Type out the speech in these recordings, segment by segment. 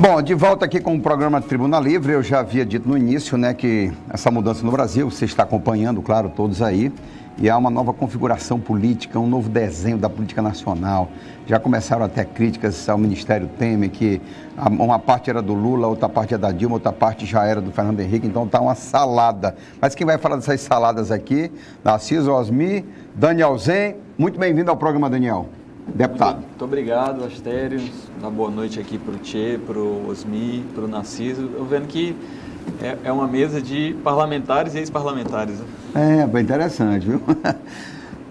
Bom, de volta aqui com o programa Tribuna Livre, eu já havia dito no início, né, que essa mudança no Brasil, você está acompanhando, claro, todos aí, e há uma nova configuração política, um novo desenho da política nacional. Já começaram até críticas ao Ministério Temer, que uma parte era do Lula, outra parte é da Dilma, outra parte já era do Fernando Henrique, então está uma salada. Mas quem vai falar dessas saladas aqui, Narciso Osmi, Daniel Zen, muito bem-vindo ao programa, Daniel. Deputado. Muito obrigado, Astério. Uma boa noite aqui para o Tchê, para o Osmi, para o Narciso. Eu vendo que é uma mesa de parlamentares e ex-parlamentares. Bem interessante, viu?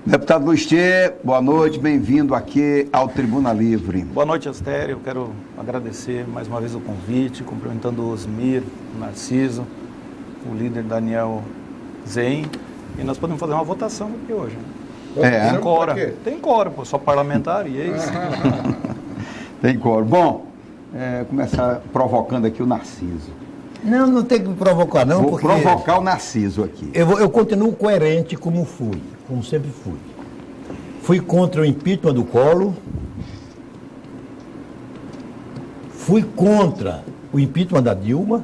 Deputado Luiz Tchê, boa noite, bem-vindo aqui ao Tribuna Livre. Boa noite, Astério. Eu quero agradecer mais uma vez o convite, cumprimentando o Osmir, o Narciso, o líder Daniel Zen. E nós podemos fazer uma votação aqui hoje. Tem quórum. Tem quórum, pô, só parlamentar e ex. Tem quórum. Bom, começar provocando aqui o Narciso. Não tem que me provocar, não. Vou provocar o Narciso aqui. Eu continuo coerente como sempre fui. Fui contra o impeachment do Collor. Fui contra o impeachment da Dilma.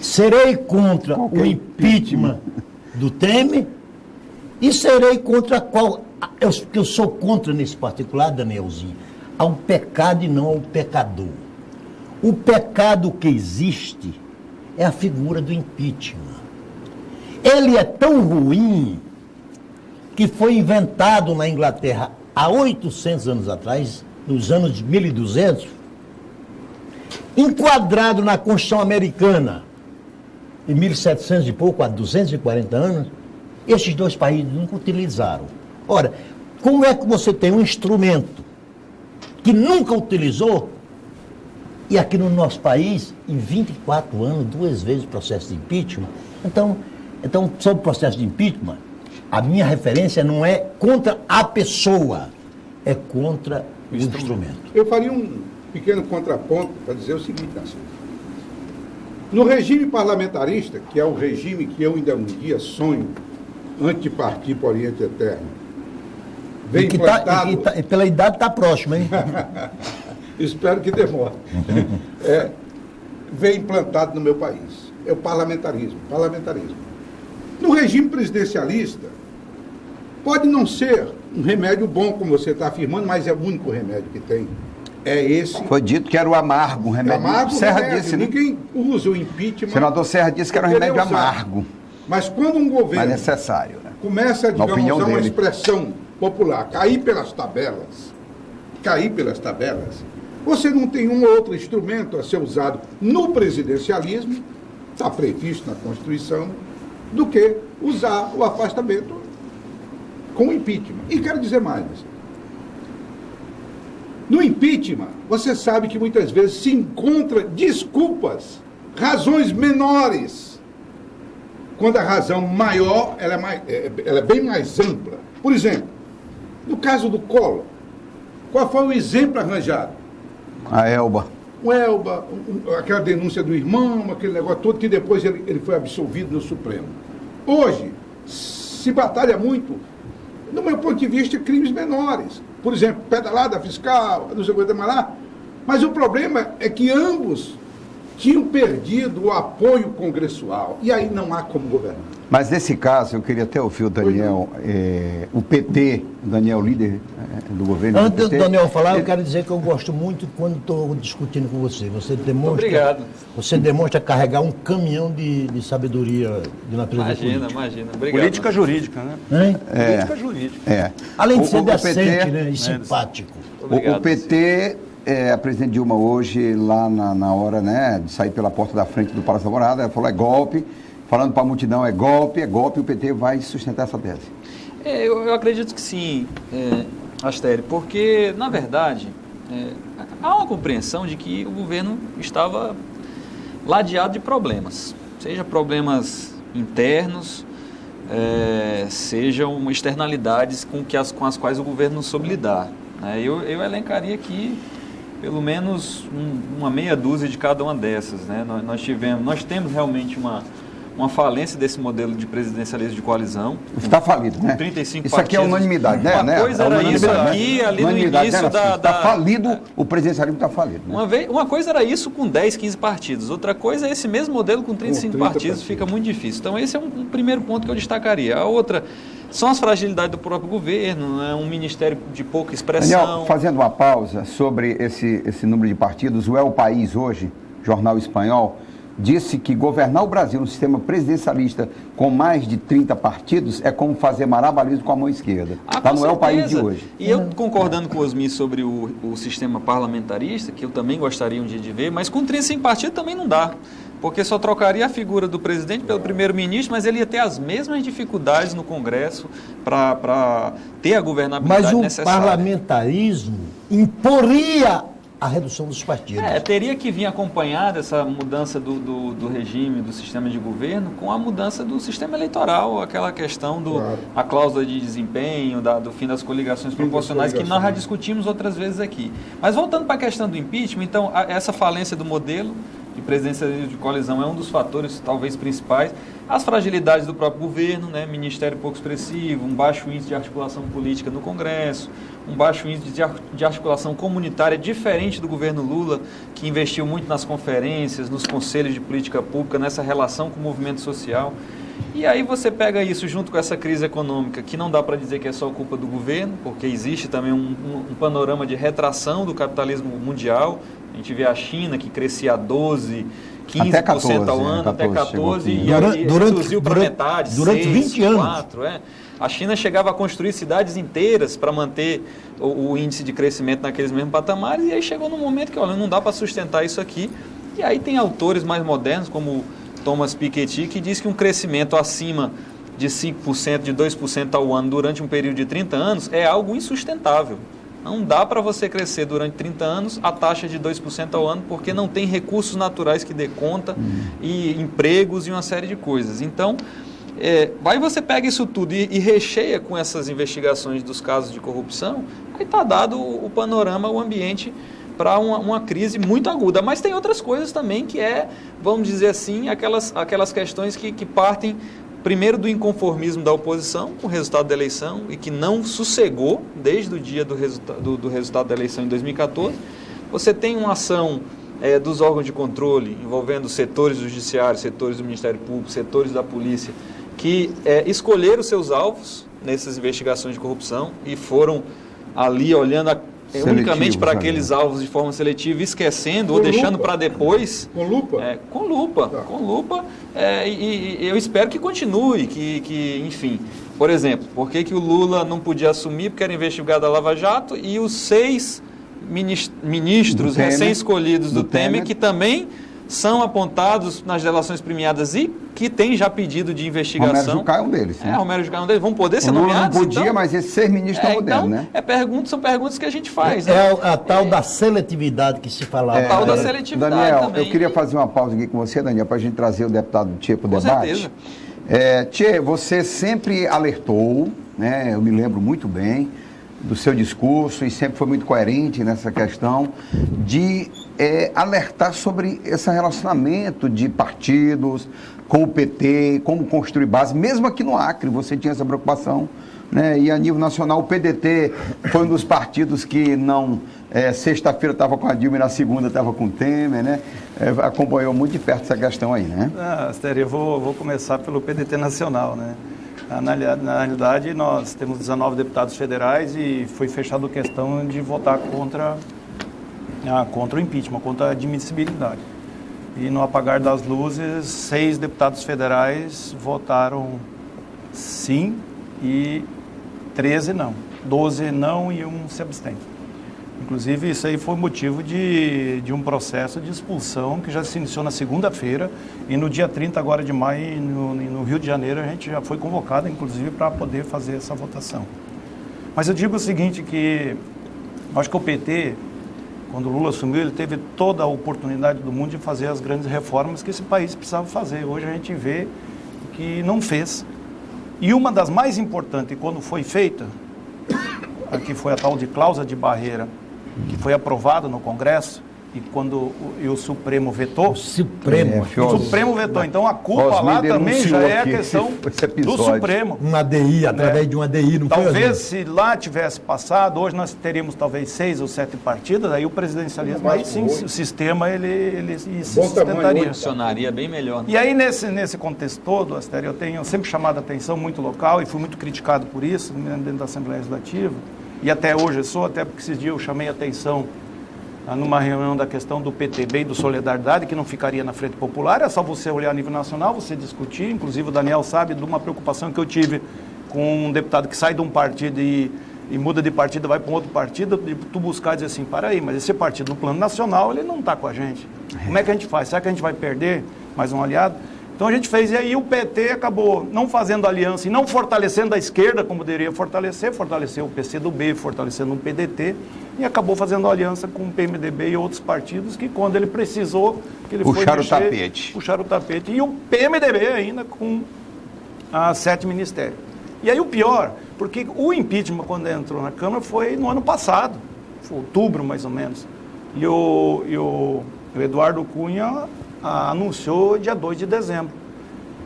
Serei contra o impeachment do Temer. E serei contra que eu sou contra nesse particular, Danielzinho, ao pecado e não ao pecador. O pecado que existe é a figura do impeachment. Ele é tão ruim que foi inventado na Inglaterra há 800 anos atrás, nos anos de 1200, enquadrado na Constituição Americana, em 1700 e pouco, há 240 anos, esses dois países nunca utilizaram. Ora, como é que você tem um instrumento que nunca utilizou e aqui no nosso país, em 24 anos, 2 vezes o processo de impeachment? Então, sobre o processo de impeachment, a minha referência não é contra a pessoa, é contra o instrumento. Eu faria um pequeno contraponto para dizer o seguinte, Narciso. No regime parlamentarista, que é o regime que eu ainda um dia sonho, antes de partir para o Oriente Eterno, vem implantado... pela idade está próximo, hein? Espero que demore. Vem implantado no meu país. É o parlamentarismo. No regime presidencialista, pode não ser um remédio bom, como você está afirmando, mas é o único remédio que tem. É esse. Foi dito que era o amargo, um remédio. Serra disse, ninguém usa o impeachment. O senador Serra disse que era um remédio amargo. Mas quando um governo necessário, né? Começa, digamos, usar uma expressão popular, cair pelas tabelas, você não tem um outro instrumento a ser usado no presidencialismo, está previsto na Constituição, do que usar o afastamento com o impeachment. E quero dizer mais. No impeachment, você sabe que muitas vezes se encontra desculpas, razões menores, quando a razão maior, ela é bem mais ampla. Por exemplo, no caso do Collor, qual foi o exemplo arranjado? A Elba. O Elba, aquela denúncia do irmão, aquele negócio todo, que depois ele foi absolvido no Supremo. Hoje, se batalha muito, do meu ponto de vista, crimes menores. Por exemplo, pedalada fiscal, não sei o que mais lá. Mas o problema é que ambos tinham perdido o apoio congressual. E aí não há como governar. Mas nesse caso, eu queria até ouvir o Daniel, o PT, o Daniel, líder do governo. Antes do Daniel falar, eu quero dizer que eu gosto muito quando estou discutindo com você. Obrigado. Você demonstra carregar um caminhão de sabedoria de natureza política. Imagina. Obrigado. Política jurídica, né? Política jurídica. Além de ser decente, né, e simpático. O PT... a presidente Dilma hoje, lá na hora, né, de sair pela porta da frente do Palácio da Alvorada, ela falou, é golpe, falando para a multidão, é golpe, e o PT vai sustentar essa tese. Eu acredito que sim, Astério, porque, na verdade, há uma compreensão de que o governo estava ladeado de problemas, seja problemas internos, sejam externalidades com as quais o governo não soube lidar. Eu elencaria aqui pelo menos uma meia dúzia de cada uma dessas, né? Nós temos realmente uma falência desse modelo de presidencialismo de coalizão. Está falido, né? 35 isso aqui é unanimidade, né? Uma coisa era isso aqui, ali no início da... Está falido, o presidencialismo está falido. Né? Uma coisa era isso com 10, 15 partidos. Outra coisa é esse mesmo modelo com 35 partidos, fica muito difícil. Então esse é um primeiro ponto que eu destacaria. A outra são as fragilidades do próprio governo, né? Um ministério de pouca expressão. Daniel, fazendo uma pausa sobre esse número de partidos, o El País hoje, jornal espanhol, disse que governar o Brasil no sistema presidencialista com mais de 30 partidos é como fazer malabarismo com a mão esquerda. Está no El País de hoje. E eu concordando com o Osmi sobre o sistema parlamentarista, que eu também gostaria um dia de ver, mas com 35 partidos também não dá. Porque só trocaria a figura do presidente pelo primeiro-ministro, mas ele ia ter as mesmas dificuldades no Congresso para ter a governabilidade necessária. Mas o parlamentarismo imporia a redução dos partidos. Teria que vir acompanhada essa mudança do regime, do sistema de governo, com a mudança do sistema eleitoral, aquela questão a cláusula de desempenho, do fim das coligações proporcionais, que nós já discutimos outras vezes aqui. Mas voltando para a questão do impeachment, então, essa falência do modelo de presidencialismo de coalizão é um dos fatores, talvez, principais. As fragilidades do próprio governo, né? Ministério pouco expressivo, um baixo índice de articulação política no Congresso, um baixo índice de articulação comunitária, diferente do governo Lula, que investiu muito nas conferências, nos conselhos de política pública, nessa relação com o movimento social. E aí você pega isso junto com essa crise econômica, que não dá para dizer que é só culpa do governo, porque existe também um panorama de retração do capitalismo mundial. A gente vê a China, que crescia a 12%, 15% até 14, ao ano, até 14%, e aí reduziu para metade, durante 6, 20 anos. 4%. A China chegava a construir cidades inteiras para manter o índice de crescimento naqueles mesmos patamares, e aí chegou num momento que, olha, não dá para sustentar isso aqui. E aí tem autores mais modernos, como Thomas Piketty, que diz que um crescimento acima de 5%, de 2% ao ano durante um período de 30 anos é algo insustentável. Não dá para você crescer durante 30 anos a taxa de 2% ao ano, porque não tem recursos naturais que dê conta, e empregos e uma série de coisas. Então, aí você pega isso tudo e recheia com essas investigações dos casos de corrupção, aí está dado o panorama, o ambiente para uma crise muito aguda. Mas tem outras coisas também que vamos dizer assim, aquelas questões que partem primeiro do inconformismo da oposição com o resultado da eleição e que não sossegou desde o dia do resultado da eleição em 2014. Você tem uma ação dos órgãos de controle envolvendo setores do judiciário, setores do Ministério Público, setores da polícia, que escolheram seus alvos nessas investigações de corrupção e foram ali olhando unicamente para aqueles alvos de forma seletiva, esquecendo ou deixando para depois. Com lupa? Com lupa. Tá. Com lupa. E eu espero que continue, que enfim. Por exemplo, por que o Lula não podia assumir porque era investigado a Lava Jato e os 6 ministros recém-escolhidos do Temer, que também são apontados nas delações premiadas e que tem já pedido de investigação. Romero Jucá é um deles. Né? Romero Jucá é um deles. Vão poder ser nomeados? Não podia, então, mas esses 6 ministros estão podendo, né? São perguntas que a gente faz. A tal da seletividade que se falava. A tal da seletividade Daniel, também. eu queria fazer uma pausa aqui com você, Daniel, para a gente trazer o deputado Tchê para o debate. Com certeza. Tchê, você sempre alertou, né? Eu me lembro muito bem do seu discurso e sempre foi muito coerente nessa questão de alertar sobre esse relacionamento de partidos com o PT, como construir base, mesmo aqui no Acre você tinha essa preocupação, né? E a nível nacional o PDT foi um dos partidos que não, sexta-feira estava com a Dilma e na segunda estava com o Temer, né? Acompanhou muito de perto essa questão aí, né? Astério, eu vou começar pelo PDT nacional, né? Na realidade, nós temos 19 deputados federais e foi fechada a questão de votar contra o impeachment, contra a admissibilidade. E no apagar das luzes, 6 deputados federais votaram sim e 13 não. 12 não e 1 se abstém. Inclusive, isso aí foi motivo de um processo de expulsão que já se iniciou na segunda-feira e no dia 30 agora de maio, no Rio de Janeiro, a gente já foi convocado, inclusive, para poder fazer essa votação. Mas eu digo o seguinte, que eu acho que o PT, quando o Lula assumiu, ele teve toda a oportunidade do mundo de fazer as grandes reformas que esse país precisava fazer. Hoje a gente vê que não fez. E uma das mais importantes, quando foi feita, que foi a tal de cláusula de barreira, que foi aprovada no Congresso, e o Supremo vetou. O Supremo. O Supremo vetou. Então a culpa lá também já é a questão do Supremo. Um ADI, através de um ADI, não foi? Talvez se lá tivesse passado, hoje nós teríamos talvez 6 ou 7 partidas, aí o presidencialismo, aí sim, o sistema ele se sustentaria. Funcionaria bem melhor. Né? E aí nesse contexto todo, Astério, eu tenho sempre chamado a atenção muito local e fui muito criticado por isso dentro da Assembleia Legislativa, e até hoje eu sou, até porque esses dias eu chamei a atenção numa reunião da questão do PTB e do Solidariedade, que não ficaria na Frente Popular, é só você olhar a nível nacional, você discutir, inclusive o Daniel sabe de uma preocupação que eu tive com um deputado que sai de um partido e muda de partido, vai para um outro partido, de tu buscar e dizer assim, para aí, mas esse partido no plano nacional, ele não está com a gente. Como é que a gente faz? Será que a gente vai perder mais um aliado? Então a gente fez, e aí o PT acabou não fazendo aliança e não fortalecendo a esquerda como deveria fortaleceu o PCdoB, fortalecendo o PDT, e acabou fazendo aliança com o PMDB e outros partidos que quando ele precisou, que ele puxaram foi mexer, o tapete. Puxaram o tapete. E o PMDB ainda com 7 ministérios. E aí o pior, porque o impeachment quando entrou na Câmara foi no ano passado, foi outubro mais ou menos, e o Eduardo Cunha anunciou dia 2 de dezembro.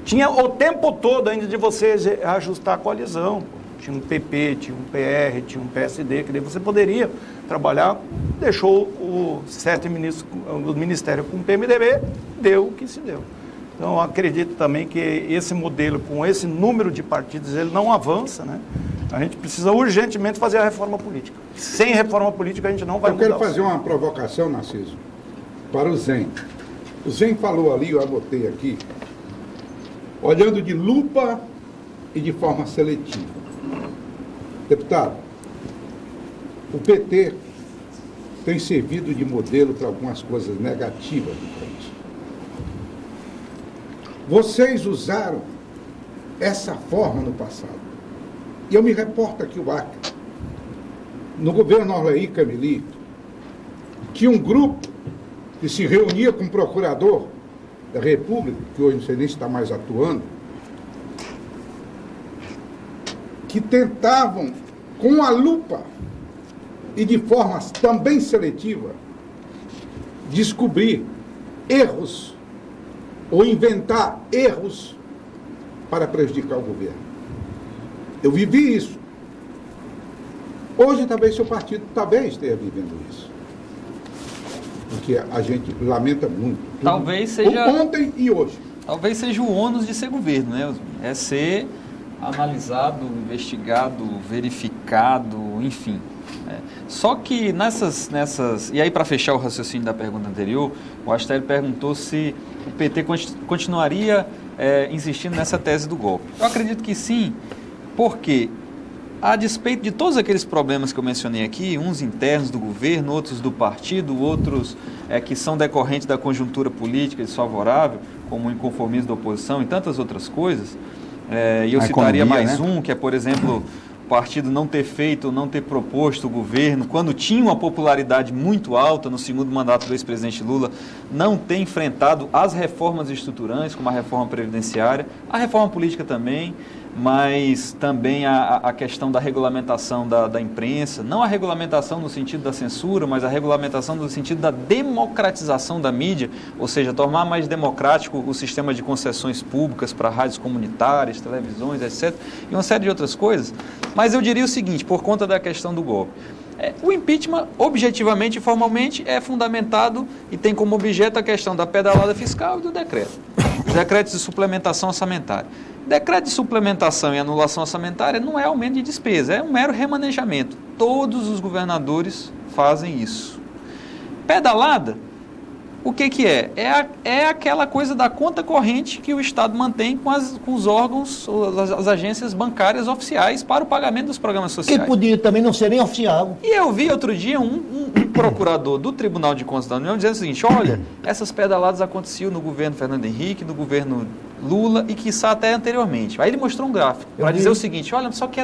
Tinha o tempo todo ainda de você ajustar a coalizão. Tinha um PP, tinha um PR, tinha um PSD, que daí você poderia trabalhar. Deixou os 7 ministros do Ministério com o PMDB, deu o que se deu. Então, eu acredito também que esse modelo, com esse número de partidos, ele não avança, né? A gente precisa urgentemente fazer a reforma política. Sem reforma política, a gente não vai mudar. Eu quero fazer uma provocação, Narciso, para o Zen. O Zen falou ali, eu anotei aqui, olhando de lupa e de forma seletiva. Deputado, o PT tem servido de modelo para algumas coisas negativas do país. Vocês usaram essa forma no passado. E eu me reporto aqui o Acre. No governo Orlaí Camili, tinha um grupo que se reunia com o procurador da República, que hoje não sei nem se está mais atuando, que tentavam, com a lupa e de forma também seletiva, descobrir erros ou inventar erros para prejudicar o governo. Eu vivi isso. Hoje, talvez, seu partido talvez esteja vivendo isso. Porque a gente lamenta muito. Talvez seja... Ontem e hoje. Talvez seja o ônus de ser governo, né? É ser analisado, investigado, verificado, enfim. Só que nessas... E aí, para fechar o raciocínio da pergunta anterior, o Astério perguntou se o PT continuaria insistindo nessa tese do golpe. Eu acredito que sim, porque, a despeito de todos aqueles problemas que eu mencionei aqui, uns internos do governo, outros do partido, outros que são decorrentes da conjuntura política desfavorável, como o inconformismo da oposição e tantas outras coisas, e eu citaria mais um, que é, por exemplo, o partido não ter proposto o governo, quando tinha uma popularidade muito alta no segundo mandato do ex-presidente Lula, não ter enfrentado as reformas estruturantes, como a reforma previdenciária, a reforma política também, mas também a questão da regulamentação da imprensa, não a regulamentação no sentido da censura, mas a regulamentação no sentido da democratização da mídia, ou seja, tornar mais democrático o sistema de concessões públicas para rádios comunitárias, televisões, etc., e uma série de outras coisas. Mas eu diria o seguinte, por conta da questão do golpe, o impeachment, objetivamente e formalmente, é fundamentado e tem como objeto a questão da pedalada fiscal e do decreto. Os decretos de suplementação orçamentária. Decreto de suplementação e anulação orçamentária não é aumento de despesa, é um mero remanejamento. Todos os governadores fazem isso. Pedalada, o que é? É aquela coisa da conta corrente que o Estado mantém com os órgãos, as agências bancárias oficiais para o pagamento dos programas sociais. Que podia também não ser nem oficial. E eu vi outro dia um procurador do Tribunal de Contas da União dizendo o seguinte, olha, essas pedaladas aconteciam no governo Fernando Henrique, no governo Lula e quiçá até anteriormente. Aí ele mostrou um gráfico para dizer o seguinte, olha, só que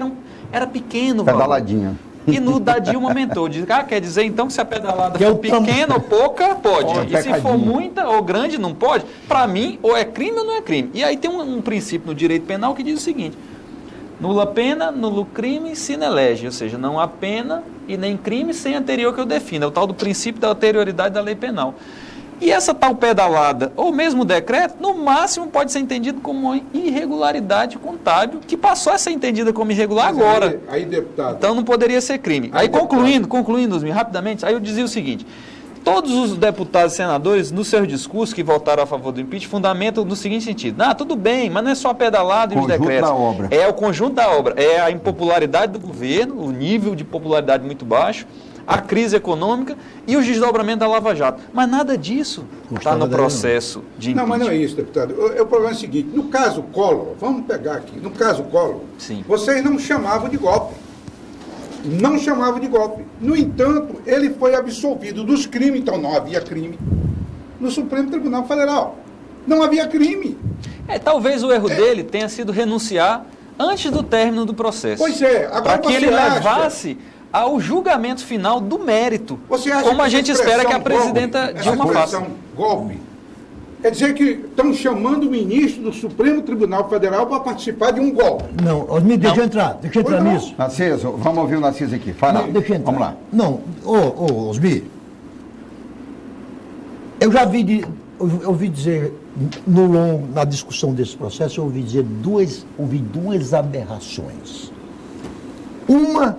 era pequeno o valor. Pedaladinha. E no da Dilma aumentou. Quer dizer então que se a pedalada for pequena ou pouca, pode. E se for muita ou grande, não pode. Para mim, ou é crime ou não é crime. E aí tem um princípio no direito penal que diz o seguinte, Nula a pena, nulo o crime, sine lege, ou seja, não há pena e nem crime sem anterior que eu defina, é o tal do princípio da anterioridade da lei penal. E essa tal pedalada, ou mesmo decreto, no máximo pode ser entendido como uma irregularidade contábil, que passou a ser entendida como irregular Mas agora. Aí, deputado. Então não poderia ser crime. Aí concluindo, Osmir, rapidamente, aí eu dizia o seguinte: todos os deputados e senadores, nos seus discursos que votaram a favor do impeachment, fundamentam no seguinte sentido: tudo bem, mas não é só a pedalada e os decretos. Da obra. É o conjunto da obra, é a impopularidade do governo, o nível de popularidade muito baixo, a crise econômica e os desdobramentos da Lava Jato. Mas nada disso está no processo de impeachment. Não, mas não é isso, deputado. O problema é o seguinte: no caso Collor, vamos pegar aqui, no caso Collor, Sim. vocês não chamavam de golpe. Não chamava de golpe. No entanto, ele foi absolvido dos crimes, então não havia crime. No Supremo Tribunal Federal, não havia crime. Talvez o erro dele tenha sido renunciar antes do término do processo. Pois é. Agora para que ele você acha- levasse ao julgamento final do mérito. Você acha como a essa gente espera que a expressão presidenta golpe, Dilma essa faça. expressão golpe, quer dizer que estão chamando o ministro do Supremo Tribunal Federal para participar de um golpe. Não, Osmir, deixa eu entrar Pois não. nisso. Narciso, vamos ouvir o Narciso aqui. Fala. Não, deixa eu entrar. Vamos lá. Não, Osmir, eu já eu ouvi dizer, na discussão desse processo, eu ouvi duas aberrações. Uma,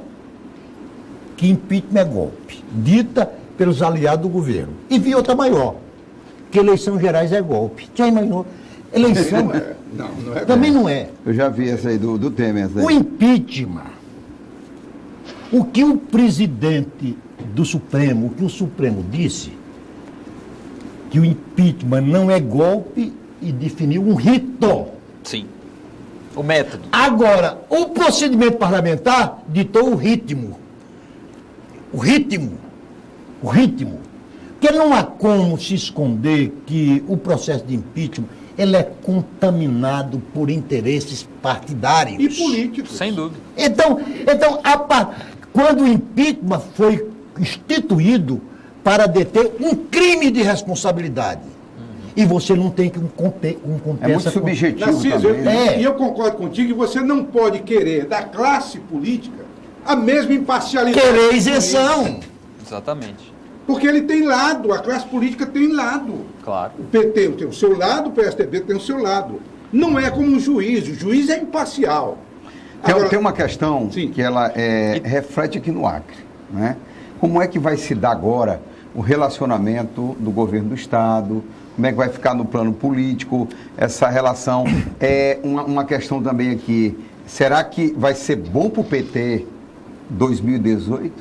que impeachment é golpe, dita pelos aliados do governo. E vi outra maior, que eleições gerais é golpe. Já imaginou? Eleição Não é também não é. Eu já vi essa aí do Temer. Essa O aí. impeachment, o que o presidente do Supremo, o que o Supremo disse, que o impeachment não é golpe e definiu um rito. Sim. O método. Agora, o procedimento parlamentar ditou o ritmo. O ritmo. Porque não há como se esconder que o processo de impeachment ele é contaminado por interesses partidários. E políticos. Sem dúvida. Então quando o impeachment foi instituído para deter um crime de responsabilidade, e você não tem que É muito subjetivo Narciso, também. né? e eu concordo contigo que você não pode querer da classe política a mesma imparcialidade. querer isenção. Exatamente. Porque ele tem lado, a classe política tem lado. Claro. O PT tem o seu lado, o PSDB tem o seu lado. Não é como um juiz, o juiz é imparcial. Agora, Tem uma questão Sim. que ela reflete aqui no Acre. Né? Como é que vai se dar agora o relacionamento do governo do Estado? Como é que vai ficar no plano político essa relação? É uma questão também aqui. Será que vai ser bom para o PT 2018?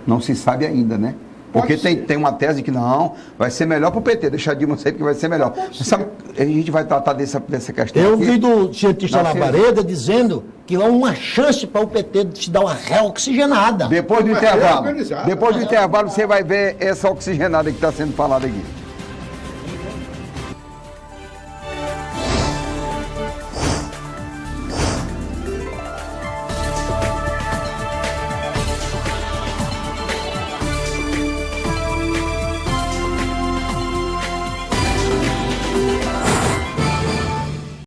Não se sabe ainda, né? Porque tem uma tese que não, vai ser melhor para o PT, deixar Dilma saber que vai ser melhor. Sabe, a gente vai tratar dessa questão Eu aqui. vi do cientista Narciso. Labareda dizendo que há uma chance para o PT se dar uma reoxigenada. Depois do Mas intervalo. organizado. Depois do intervalo você vai ver essa oxigenada que está sendo falada aqui.